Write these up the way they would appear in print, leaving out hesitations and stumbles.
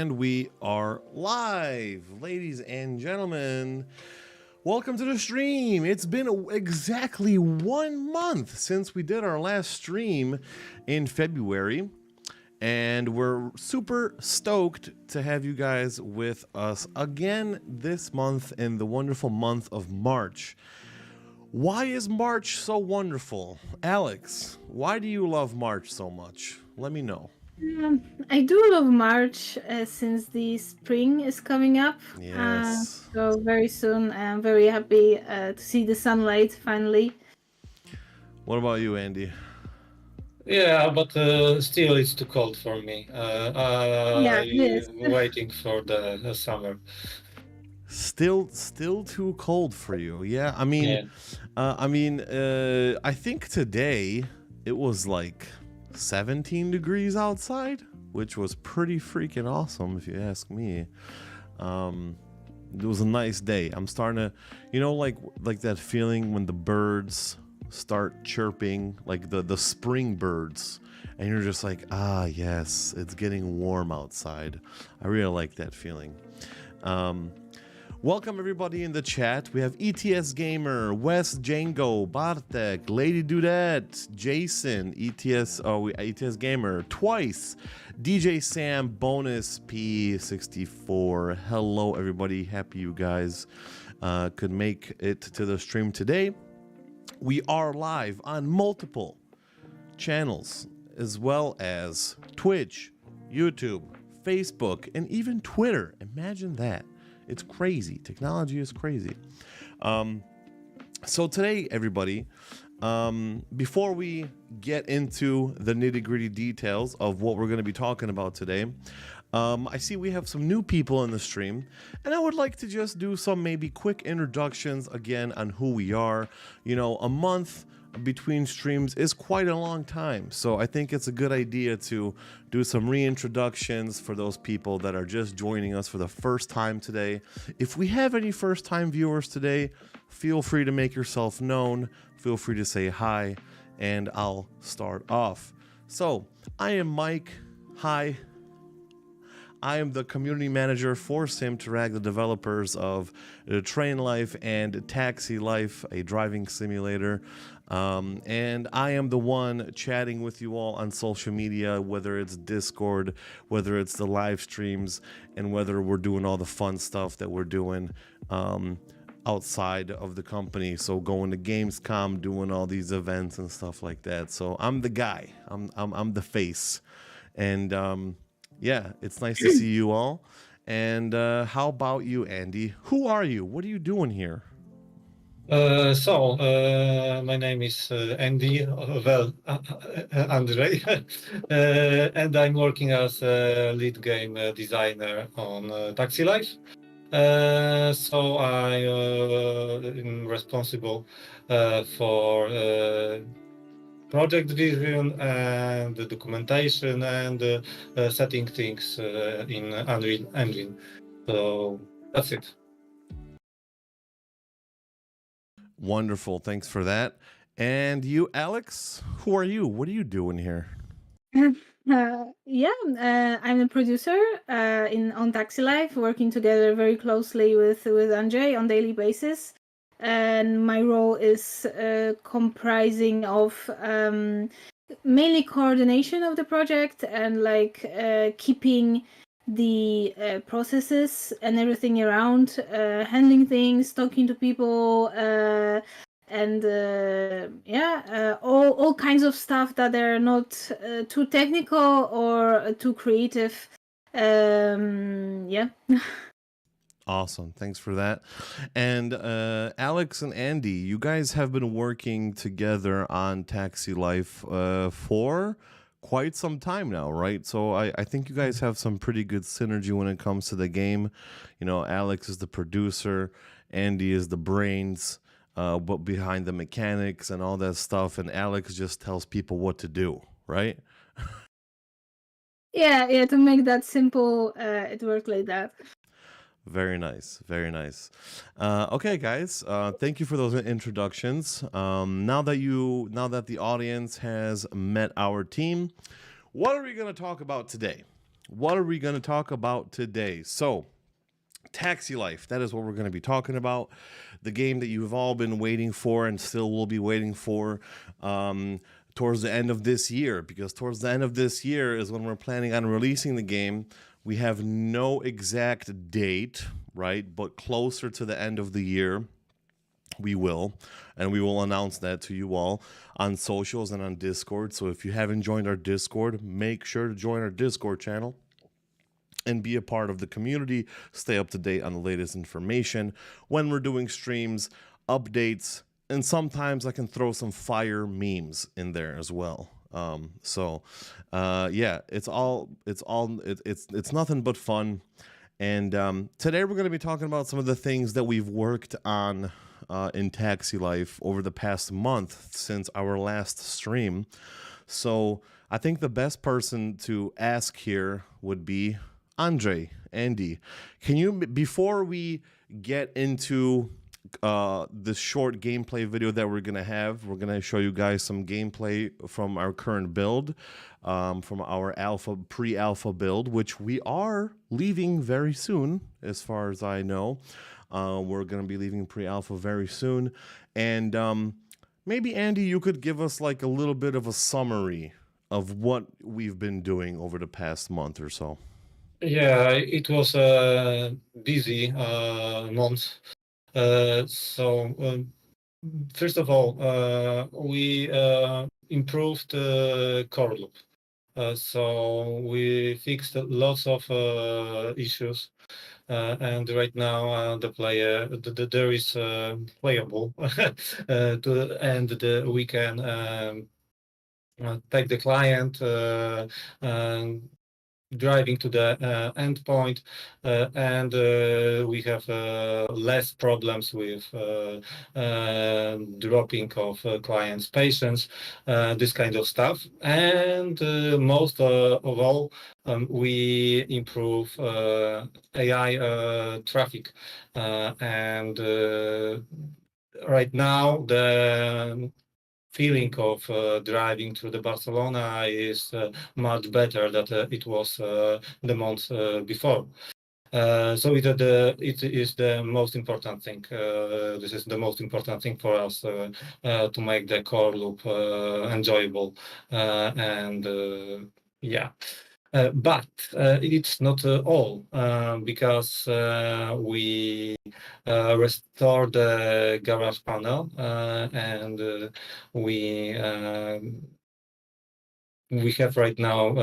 And we are live, ladies and gentlemen. Welcome to the stream. It's been exactly 1 month since we did our last stream in February. And we're super stoked to have you guys with us again this month in the wonderful month of March. Why is March so wonderful? Alex, why do you love March so much? Let me know. I do love March since the spring is coming up. Yes. So very soon I'm very happy to see the sunlight finally. What about you, Andy? Yeah, but still it's too cold for me. Yeah, it is. I'm waiting for the summer. Still too cold for you. Yeah, I mean, I think today it was like 17 degrees outside, which was pretty freaking awesome if you ask me. It was a nice day. I'm starting to, like that feeling when the birds start chirping, like the spring birds, and you're just like, ah, yes, it's getting warm outside. I really like that feeling. Welcome everybody in the chat. We have ETS Gamer, West Django, Bartek, Lady Dudette, Jason, ETS Gamer, Twice, DJ Sam, Bonus P64. Hello everybody. Happy you guys could make it to the stream today. We are live on multiple channels as well as Twitch, YouTube, Facebook, and even Twitter. Imagine that. It's crazy. Technology is crazy. So today, everybody, before we get into the nitty-gritty details of what we're going to be talking about today, I see we have some new people in the stream, and I would like to just do some maybe quick introductions again on who we are. You know, a month between streams is quite a long time, so I think it's a good idea to do some reintroductions for those people that are just joining us for the first time today. If we have any first-time viewers today, feel free to make yourself known, feel free to say hi, and I'll start off. So, I am Mike. Hi. I am the community manager for Simterag, the developers of Train Life and Taxi Life, a driving simulator. And I am the one chatting with you all on social media, whether it's Discord, whether it's the live streams, and whether we're doing all the fun stuff that we're doing outside of the company. So going to Gamescom, doing all these events and stuff like that. So I'm the guy. I'm the face. And yeah, it's nice to see you all. And how about you, Andy? Who are you? What are you doing here? My name is Andy, Andrzej, and I'm working as a lead game designer on Taxi Life. So I'm responsible for project vision and the documentation and setting things in Unreal Engine. So that's it. Wonderful. Thanks for that. And you, Alex, who are you? What are you doing here? I'm a producer on Taxi Life, working together very closely with Andrzej on daily basis. And my role is comprising of mainly coordination of the project and like keeping the processes and everything around, handling things, talking to people, and all kinds of stuff that are not too technical or too creative. Awesome. Thanks for that. And Alex and Andy, you guys have been working together on Taxi Life for quite some time now, right? So I think you guys have some pretty good synergy when it comes to the game. You know, Alex is the producer, Andy is the brains, but behind the mechanics and all that stuff, and Alex just tells people what to do, right? Yeah, to make that simple, it worked like that. Very nice, very nice. Okay, guys, thank you for those introductions. Now that the audience has met our team, what are we going to talk about today? what are we going to talk about today? So, Taxi Life, that is what we're going to be talking about. The game that you've all been waiting for and still will be waiting for towards the end of this year, because towards the end of this year is when we're planning on releasing the game. We have no exact date, right? But closer to the end of the year, we will, and we will announce that to you all on socials and on Discord. So if you haven't joined our Discord, make sure to join our Discord channel and be a part of the community. Stay up to date on the latest information when we're doing streams, updates, and sometimes I can throw some fire memes in there as well. Yeah, it's nothing but fun. And today we're going to be talking about some of the things that we've worked on in Taxi Life over the past month since our last stream. So I think the best person to ask here would be Andy. Can you, before we get into this short gameplay video that we're gonna show you guys some gameplay from our current build, from our pre-alpha build, which we are leaving very soon, as far as I know. We're gonna be leaving pre-alpha very soon, and maybe Andy, you could give us like a little bit of a summary of what we've been doing over the past month or so. Yeah, it was a busy month. First of all, we improved the core loop. So we fixed lots of issues, and right now there is playable we can take the client driving to the endpoint, and we have less problems with dropping of clients' patience, this kind of stuff. And most of all, we improve AI traffic, and right now the feeling of driving through the Barcelona is much better than it was the month before. So it is the most important thing. This is the most important thing for us to make the core loop enjoyable, and yeah. But it's not all, because we restored the garage panel, and we have right now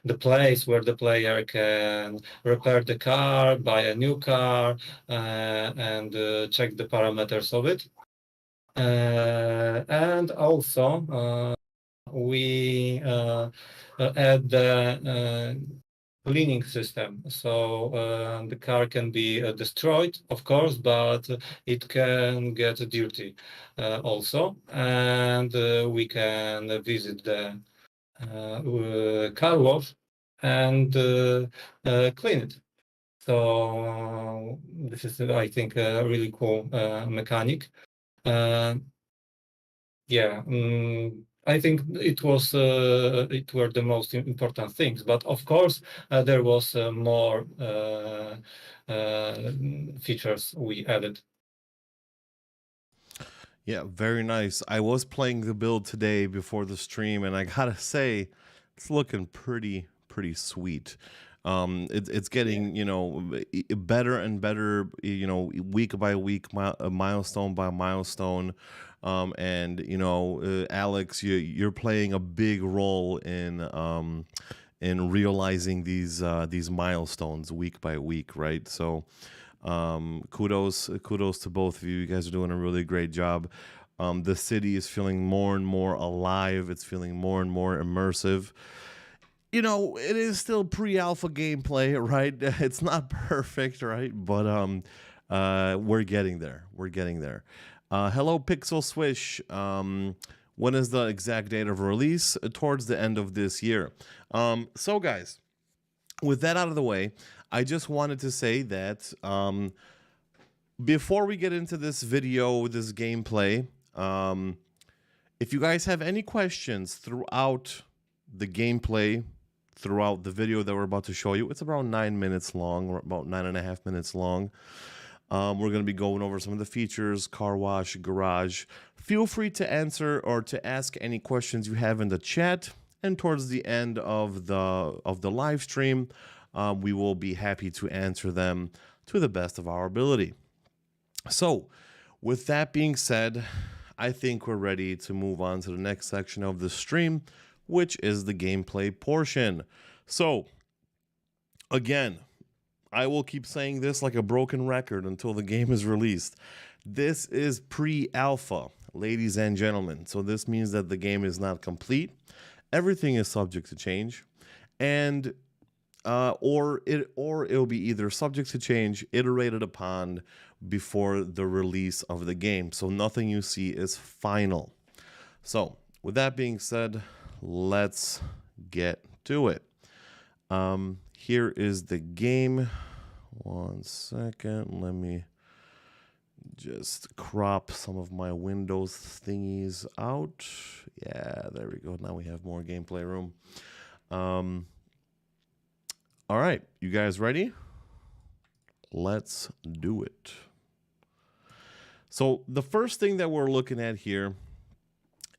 the place where the player can repair the car, buy a new car, and check the parameters of it. And also we add the cleaning system. So the car can be destroyed, of course, but it can get dirty also. And we can visit the car wash and clean it. So this is, I think, a really cool mechanic. Yeah, I think it were the most important things, but of course there was more features we added. Yeah, very nice. I was playing the build today before the stream, and I gotta say, it's looking pretty sweet. It's getting better and better, week by week, milestone by milestone. And Alex, you're playing a big role in realizing these milestones week by week, right? So kudos to both of you. You guys are doing a really great job. The city is feeling more and more alive. It's feeling more and more immersive. It is still pre-alpha gameplay, right? It's not perfect, right? But we're getting there. We're getting there. Hello, Pixel Swish. When is the exact date of release? Towards the end of this year. So, guys, with that out of the way, I just wanted to say that before we get into this video, this gameplay, if you guys have any questions throughout the gameplay, throughout the video that we're about to show you. It's around 9 minutes long, or about 9.5 minutes long. We're going to be going over some of the features, car wash, garage. Feel free to answer or to ask any questions you have in the chat. And towards the end of the live stream, we will be happy to answer them to the best of our ability. So, with that being said, I think we're ready to move on to the next section of the stream, which is the gameplay portion. So, again, I will keep saying this like a broken record until the game is released. This is pre-alpha, ladies and gentlemen. So this means that the game is not complete. Everything is subject to change, and or it'll be either subject to change, iterated upon before the release of the game. So nothing you see is final. So with that being said, let's get to it. Here is the game. One second, let me just crop some of my Windows thingies out. Yeah, there we go. Now we have more gameplay room. All right, you guys ready? Let's do it. So the first thing that we're looking at here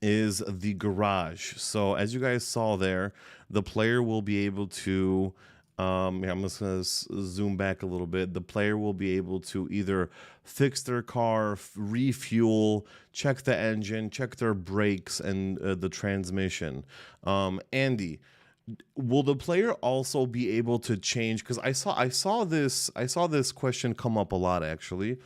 is the garage. So as you guys saw there, the player will be able to I'm just going to zoom back a little bit. The player will be able to either fix their car, refuel, check the engine, check their brakes, and the transmission. Andy, will the player also be able to change? Because I saw this question come up a lot actually.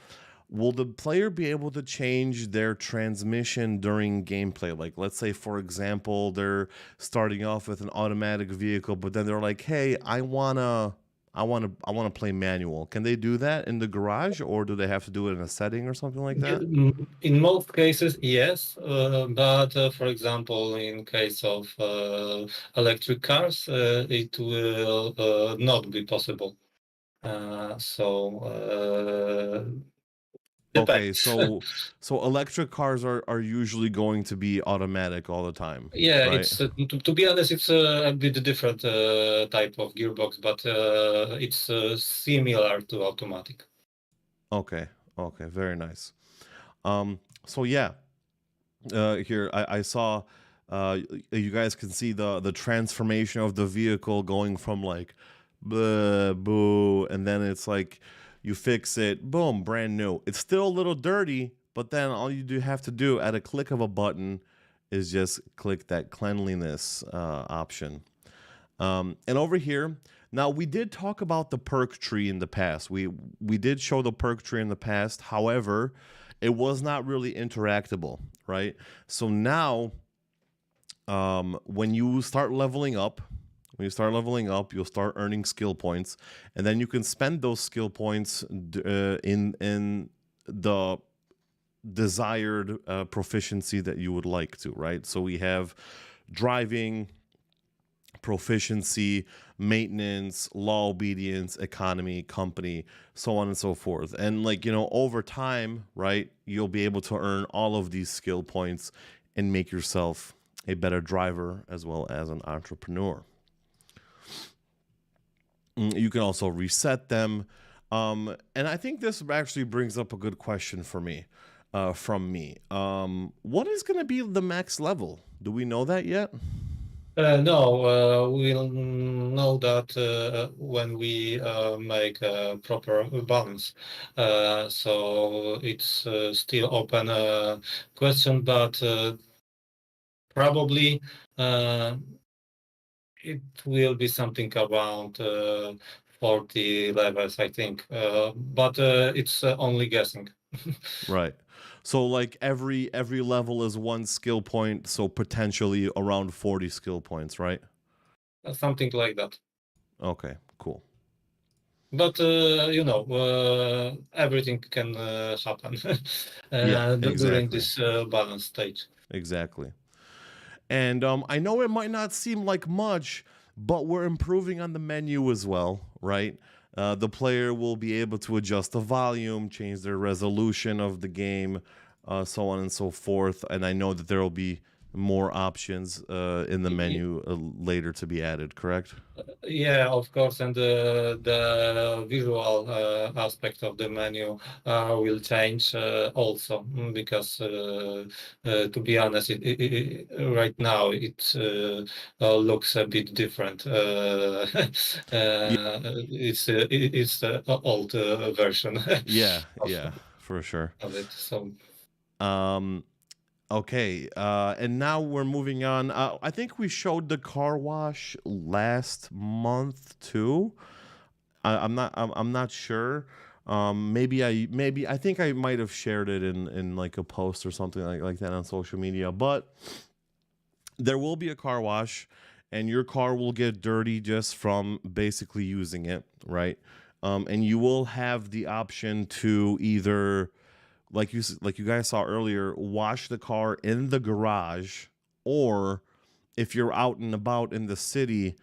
Will the player be able to change their transmission during gameplay? Like, let's say, for example, they're starting off with an automatic vehicle, but then they're like, "Hey, I wanna play manual." Can they do that in the garage, or do they have to do it in a setting or something like that? In most cases, yes, but for example, in case of electric cars, it will not be possible. Okay, Depends. so electric cars are usually going to be automatic all the time, Yeah, right? it's to be honest, it's a bit different type of gearbox, but it's similar to automatic. Okay, very nice. So yeah, here I saw. You guys can see the transformation of the vehicle going from like, blah, boo, and then it's like you fix it, boom, brand new. It's still a little dirty, but then all you do have to do at a click of a button is just click that cleanliness option. And over here, now we did talk about the perk tree in the past. We did show the perk tree in the past. However, it was not really interactable, right? So now, when you start leveling up, you'll start earning skill points, and then you can spend those skill points in the desired proficiency that you would like to, right? So we have driving, proficiency, maintenance, law obedience, economy, company, so on and so forth. And like, over time, right, you'll be able to earn all of these skill points and make yourself a better driver as well as an entrepreneur. You can also reset them. And I think this actually brings up a good question for me, from me. What is going to be the max level? Do we know that yet? No, we'll know that when we make a proper balance. So it's still open question, but probably it will be something around 40 levels, I think. But it's only guessing. Right. So like every level is one skill point, so potentially around 40 skill points, right? Something like that. Okay, cool. But everything can happen Yeah, during exactly. this balance stage. Exactly. And I know it might not seem like much, but we're improving on the menu as well, right? The player will be able to adjust the volume, change their resolution of the game, so on and so forth. And I know that there will be more options in the menu later to be added, correct? Yeah, of course, and the visual aspect of the menu will change also because, to be honest, right now it looks a bit different. It's the old version Yeah, of, yeah, for sure. of it. So. Um, okay, and now we're moving on. I think we showed the car wash last month too. I'm not sure. Maybe I think I might have shared it in like a post or something like that on social media. But there will be a car wash, and your car will get dirty just from basically using it, right? And you will have the option to either like you guys saw earlier, wash the car in the garage, or if you're out and about in the city,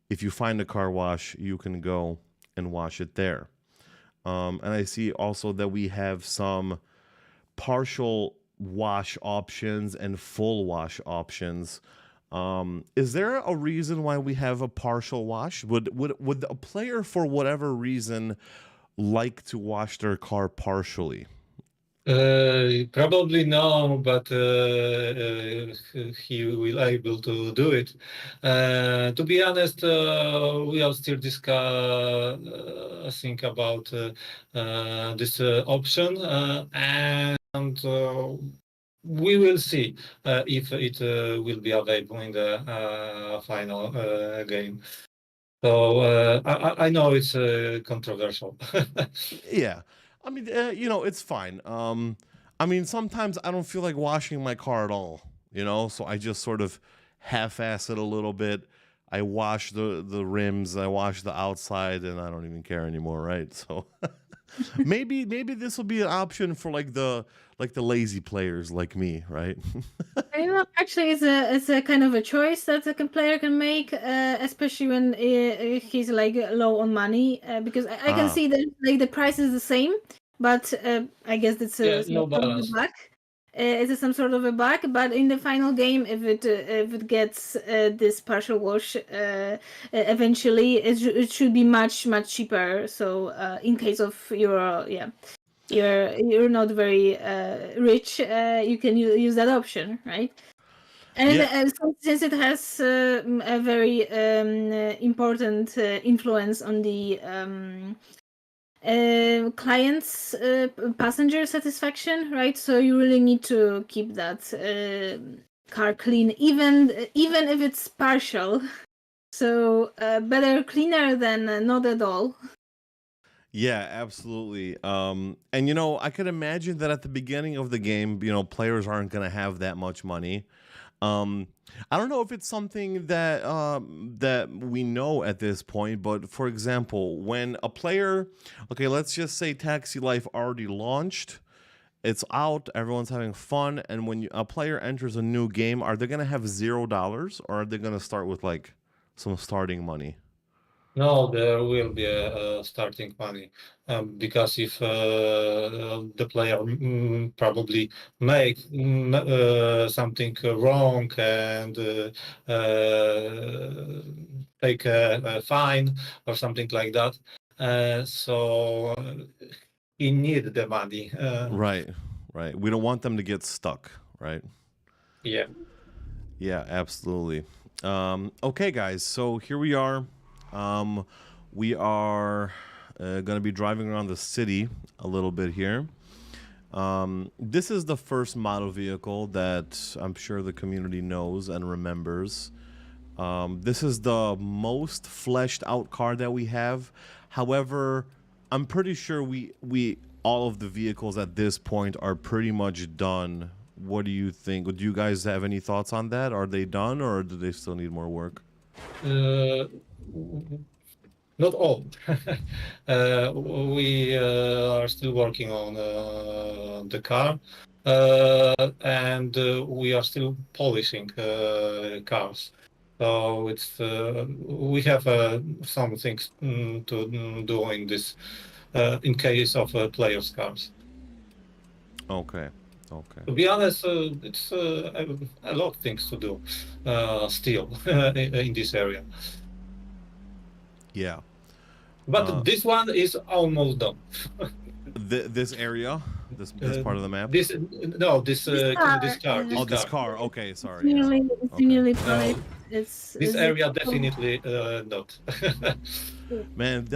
if you find a car wash, you can go and wash it there. And I see also that we have some partial wash options and full wash options. Is there a reason why we have a partial wash? Would a player, for whatever reason, like to wash their car partially? Probably no, but he will able to do it. To be honest, we are still discussing about this option, and we will see if it will be available in the final game. So I know it's controversial. Yeah. I mean, it's fine. I mean, sometimes I don't feel like washing my car at all, so I just sort of half-ass it a little bit. I wash the rims, I wash the outside, and I don't even care anymore, right? So maybe this will be an option for like the lazy players like me, right? Actually, it's a kind of a choice that a player can make, especially when he's like low on money. Because I can Ah, see that like the price is the same, but I guess it's Yeah, some no sort of a balance. bug. It's some sort of a bug, but in the final game, if it gets this partial wash, eventually it should be much cheaper. So in case of your you're not very rich, you can use that option, right? And yeah, since it has a very important influence on the client's passenger satisfaction, right? So you really need to keep that car clean, even if it's partial. So better cleaner than not at all. yeah, absolutely. And I could imagine that at the beginning of the game, players aren't going to have that much money. Um, I don't know if it's something that we know at this point, but for example, when a player, okay, let's just say Taxi Life already launched, it's out, everyone's having fun, and when a player enters a new game, are they gonna have $0, or are they gonna start with like some starting money? No, there will be a starting money because if the player probably make something wrong and take a fine or something like that, so he need the money. Right, right. We don't want them to get stuck, right? Yeah. Yeah, absolutely. Okay, guys. So here we are. Um, we are going to be driving around the city a little bit here. This is the first model vehicle that I'm sure the community knows and remembers. This is the most fleshed out car that we have. However, I'm pretty sure we all of the vehicles at this point are pretty much done. What do you think? Do you guys have any thoughts on that? Are they done, or do they still need more work? Uh, Not all. We are still working on the car, and we are still polishing cars. So it's we have some things to do in this in case of players' cars. Okay. Okay. To be honest, it's a lot of things to do still in this area. Yeah. But this one is almost done. This area, this Uh, part of the map. this no, this This this car, car, Oh, this this car. car. Okay, it's sorry. Yeah. nearly Okay. polished. No, It's this it's area definitely not. Man,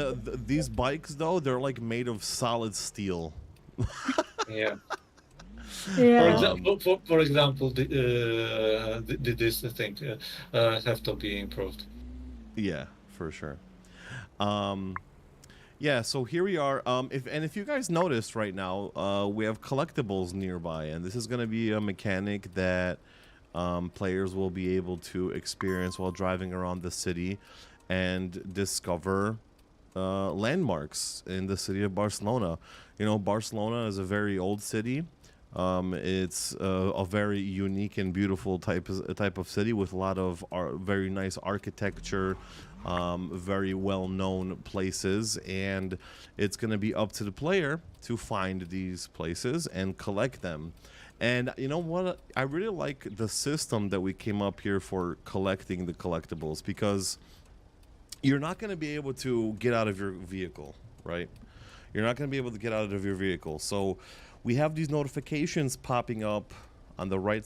these bikes though, they're like made of solid steel. Yeah. For yeah. example, for example, this thing have to be improved. Yeah, for sure. Um, yeah, so here we are. If you guys noticed right now, we have collectibles nearby, and this is going to be a mechanic that players will be able to experience while driving around the city and discover landmarks in the city of Barcelona. You know, Barcelona is a very old city. It's a very unique and beautiful type of city with a lot of very nice architecture, very well known places, and it's going to be up to the player to find these places and collect them. And you know what? I really like the system that we came up here for collecting the collectibles, because you're not going to be able to get out of your vehicle, right? You're not going to be able to get out of your vehicle. So we have these notifications popping up on the right